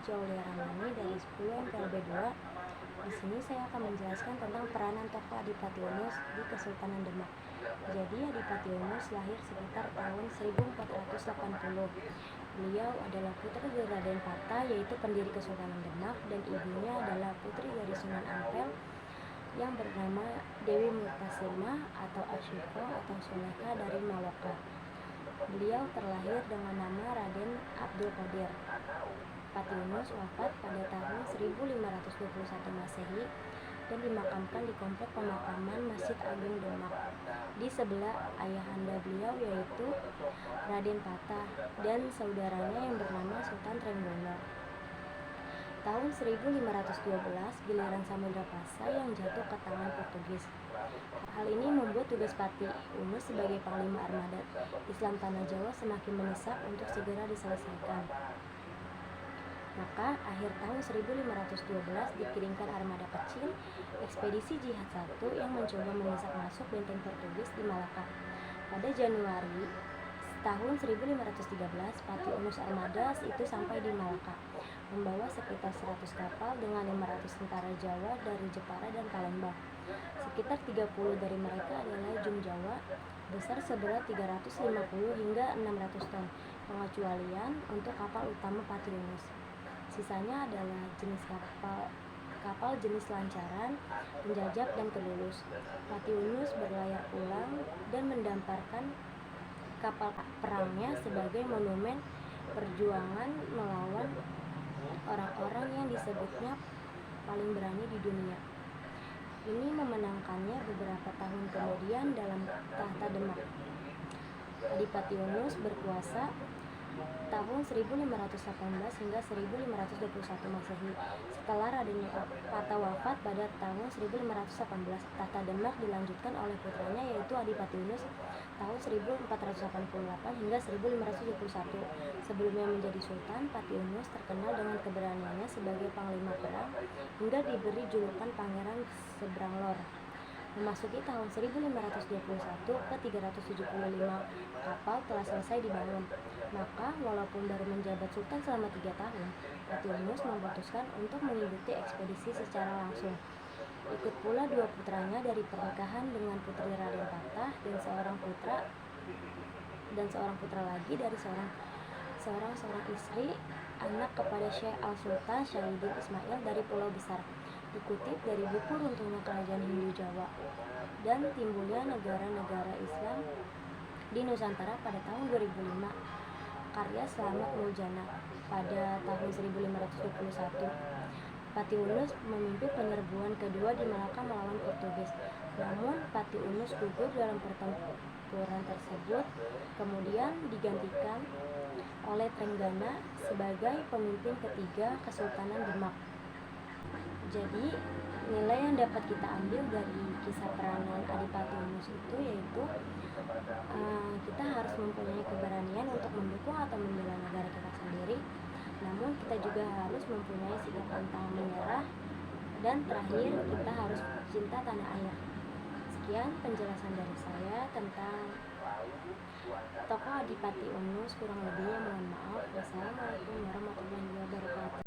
Jauliaramani dari 10 MPLB 2. Di sini saya akan menjelaskan tentang peranan tokoh Adipati Unus di Kesultanan Demak. Jadi Adipati Unus lahir sekitar tahun 1480. Beliau adalah putra dari Raden Patah, yaitu pendiri Kesultanan Demak, dan ibunya adalah putri dari Sunan Ampel yang bernama Dewi Murtasimah atau Asyiko atau Sulekha dari Maloka. Beliau terlahir dengan nama Raden Abdul Qadir. Pati Unus wafat pada tahun 1521 Masehi dan dimakamkan di komplek pemakaman Masjid Agung Demak. Di sebelah ayahanda beliau yaitu Raden Patah dan saudaranya yang bernama Sultan Trenggono. Tahun 1512 giliran Samudra Pasai yang jatuh ke tangan Portugis. Hal ini membuat tugas Pati Unus sebagai Panglima Armada Islam Tanah Jawa semakin mendesak untuk segera diselesaikan. Maka akhir tahun 1512 dikirimkan armada kecil ekspedisi Jihad 1 yang mencoba mendesak masuk benteng Portugis di Malaka. Pada Januari tahun 1513 Pati Unus armada itu sampai di Malaka, membawa sekitar 100 kapal dengan 500 tentara Jawa dari Jepara dan Palembang. Sekitar 30 dari mereka adalah Jum Jawa besar seberat 350 hingga 600 ton, pengecualian untuk kapal utama Pati Unus. Sisanya adalah jenis kapal jenis lancaran, penjajah dan kelulus. Pati Unus berlayar pulang dan mendamparkan kapal perangnya sebagai monumen perjuangan melawan orang-orang yang disebutnya paling berani di dunia. Ini memenangkannya beberapa tahun kemudian dalam tahta Demak. Adipati Unus berkuasa tahun 1518 hingga 1521 Masehi. Setelah Raden Patah wafat pada tahun 1518, tahta Demak dilanjutkan oleh putranya yaitu Adipati Unus tahun 1488 hingga 1571. Sebelumnya menjadi sultan, Pati Unus terkenal dengan keberaniannya sebagai panglima perang hingga diberi julukan Pangeran Seberang Lor. Memasuki tahun 1521, ke-375 kapal telah selesai dibangun. Maka, walaupun baru menjabat sultan selama 3 tahun, Pati Unus memutuskan untuk mengikuti ekspedisi secara langsung. Ikut pula 2 putranya dari pernikahan dengan putri Raden Patah dan seorang putra lagi dari seorang istri anak kepada Syekh Al-Sultan Syahidin Ismail dari Pulau Besar. Dikutip dari buku Runtuhnya Kerajaan Hindu Jawa dan Timbulnya Negara-Negara Islam di Nusantara pada tahun 2005, karya Slamet Muljana. Pada tahun 1521, Pati Unus memimpin penyerbuan kedua di Malaka melawan Portugis. Namun Pati Unus gugur dalam pertempuran tersebut, kemudian digantikan oleh Trenggana sebagai pemimpin ketiga Kesultanan Demak. Jadi nilai yang dapat kita ambil dari kisah peranan Adipati Unus itu yaitu kita harus mempunyai keberanian untuk mendukung atau membela negara kita sendiri, namun kita juga harus mempunyai sikap pantang menyerah, dan terakhir kita harus cinta tanah air. Sekian penjelasan dari saya tentang tokoh Adipati Unus, kurang lebihnya mohon maaf. Wassalamualaikum warahmatullahi wabarakatuh.